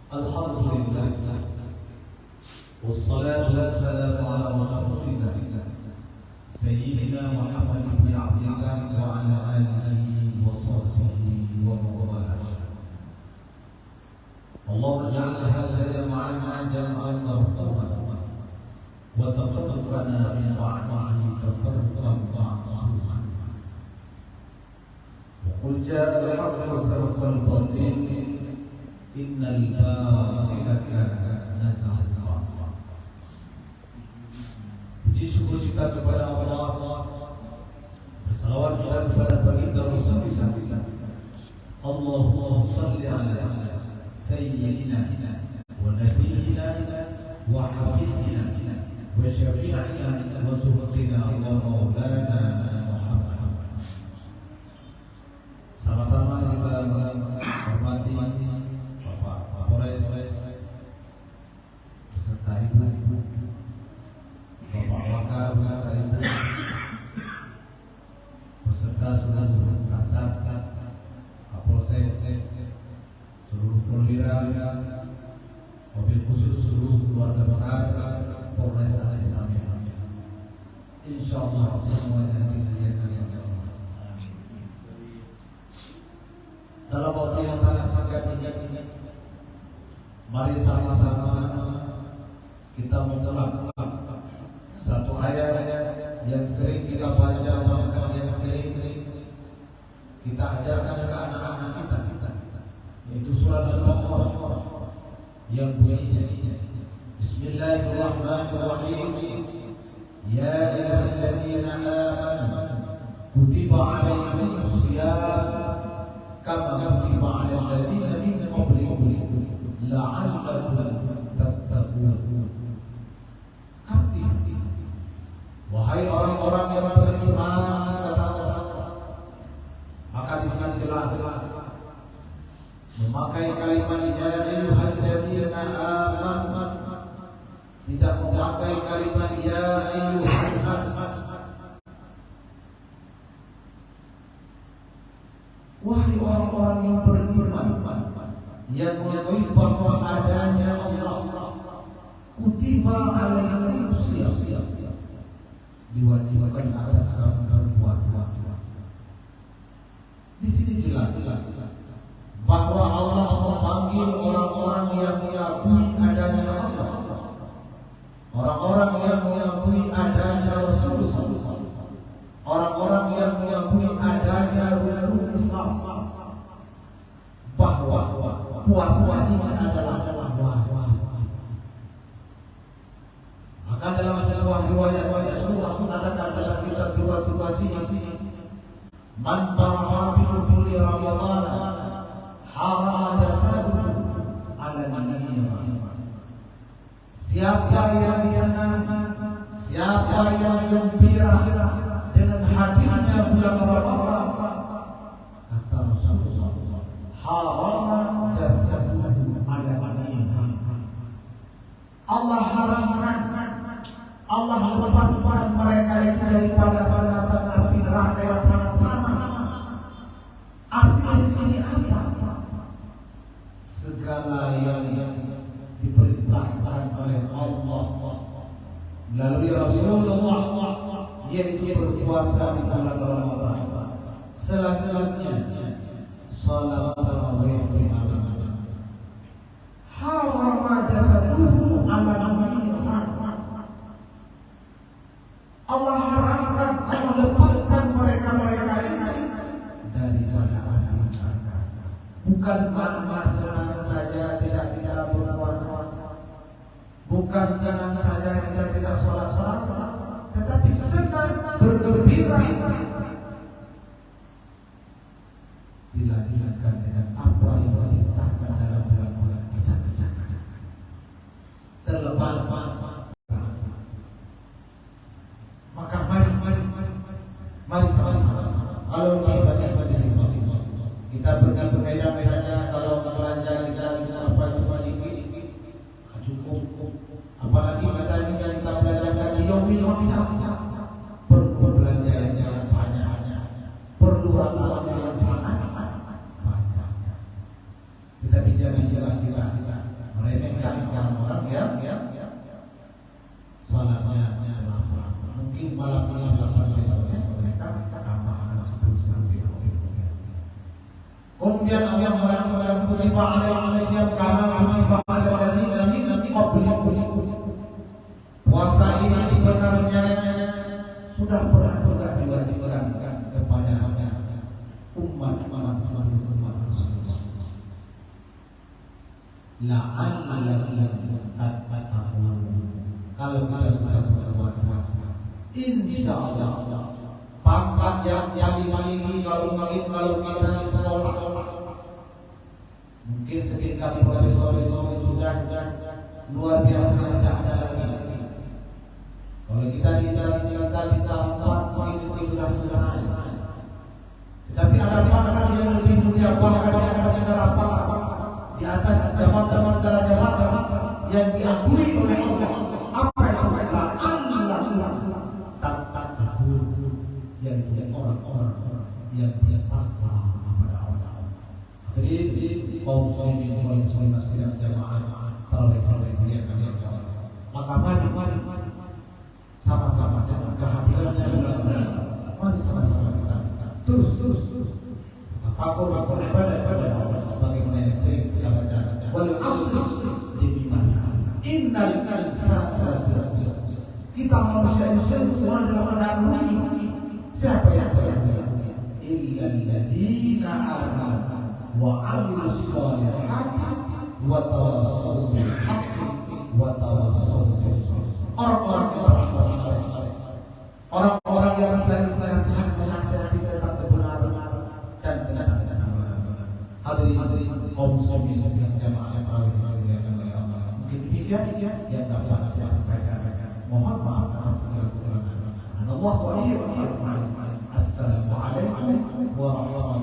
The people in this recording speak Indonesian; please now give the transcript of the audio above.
Alhamdulillah, wassalatu wassalamu ala rasulillah Sayyidina Muhammad bin Abdillah wa ala alihi wa sahbihi wa mawalah. Allahumma ja'al hadha ma'ana jam'an marhuman wa tafarraqna min ba'dihi tafarruqan ma'suman. Wa qul ja'a al-haqqu wa sabaqa al-batil innal batila kana zahuqa. Puji syukur kita kepada Allah, bersalawat kepada baginda Rasulullah. Allahumma shalli ala sayyidina wa nabiyyina wa habibina wa syafi'ina wa zuhtina wa maulana Muhammad. Sama-sama kita menghormati Bapak Kapolres beserta Ibu, Bapak Wakil beserta Ibu, beserta saudara-saudara Kasat, Kapolsek, seluruh perwira, mobil khusus seluruh keluarga besar Polres Al-Islam. Insyaallah semuanya dimuliakan oleh Allah. Dalam waktu yang sangat singkat ini, mari sama-sama kita mengulang satu ayat yang sering kita baca, bahkan yang sering kita ajarkan ke anak-anak kita, yaitu surat Al-Baqarah yang bunyinya Bismillahirrahmanirrahim. Ya ayyuhalladzina amanu kutiba 'alaikumus shiyam kama kutiba 'alal ladzina min qablikum la'allakum tattaqun. Hati-hati wahai orang-orang yang beriman, maka di sana jelas memakai kalimat ya ayyuhalladzina amanu, tidak memakai kalimat ya ayyuhan nas. Wahai orang-orang yang beriman, yang mengakui bahwa adanya Allah, kutiba alaikumus shiyam, diwajibkan atas kamu berpuasa. Di sini jelas bahwa Allah memanggil orang-orang yang mengakui adanya Allah, orang-orang yang mengakui adanya Rasulullah, orang-orang yang mengakui adanya rukun Islam, bahwa puasa ini adalah wajib. Maka dalam sebuah riwayat Rasulullah mengatakan dalam kitab riwayat man faraha bi dukhuli Ramadan harama jasadu ala niyyah. Siapa yang senang, siapa yang gembira dengan hadirnya bulan Ramadan, kata Rasulullah, harama jasadu ala niyyah. Allah haramkan, Allah melepaskan mereka itu daripada sana-sana api neraka yang sangat panas. Artinya di sini apa? Segala yang diperintahkan oleh Allah melalui Rasulullah, yaitu berpuasa di bulan Ramadan, selanjutnya salat tarawih di malam, harama jasaduhu ala niyyah. Allah haramkan, Allah lepaskan mereka ini daripada api neraka. Bukan karena senang saja tidak berpuasa, bukan senang saja tidak sholat, tetapi senang bergembira bila dilakukan dengan apa yang diperintahkan dalam puasa kita. Terlepas maka mari sama-sama kalau kita begadang saja, kalau belanja kita apa itu sedikit cukup. Apalagi katanya kita belanjakan di Yomil perlu belanja yang sangat banyak, perlu amal yang sangat banyak. Kita bicara kita salatnya mungkin malam ini 8 besok mereka tambahan 10 sampai 20. Kemudian Allah mengatakan kutiba alaikum kama kutiba alal ladzina min qablikum. Puasa ini sebenarnya sudah pernah diwajibkan kepada umat semua Rasulullah. La'allakum tattaqun. Kalau kita sudah berpuasa, insya Allah pangkat yang paling tinggi kalau kita di sekolah mungkin sekitar di sore sudah luar biasa ada lagi. Kalau kita di dalam tahun mungkin itu sudah selesai. Tetapi ada pangkat yang lebih mulia, bahkan di atas segala pangkat, di atas segala jabatan yang diakui oleh Allah. Apa yang adalah Allah takut, yaitu orang-orang yang bertakwa kepada Allah. Jadi kaum muslimin sidang jamaah tarawih kalian. Maka mari sama-sama kehadirannya mari sama-sama kita terus fakur ibadah sebagaimana yang sering kita baca. Wal asr demi masa. Innal insana kita manusia semua dalam keadaan ini. Siapa yang berani? Illal ladzina amanu wa 'amilus shalihati wa tawassaw bil haqqi wa tawassaw bis sabr. Orang-orang yang sehat tentang kebenaran dan kebenaran sama-sama. Hadirin kaum muslimin sekalian jamaah yang tarawih dimuliakan oleh Allah. Mungkin demikian yang dapat saya sampaikan. Mohon maaf atas segala kekurangan. Allah wa iyyakum. Assalamualaikum warahmatullahi wabarakatuh.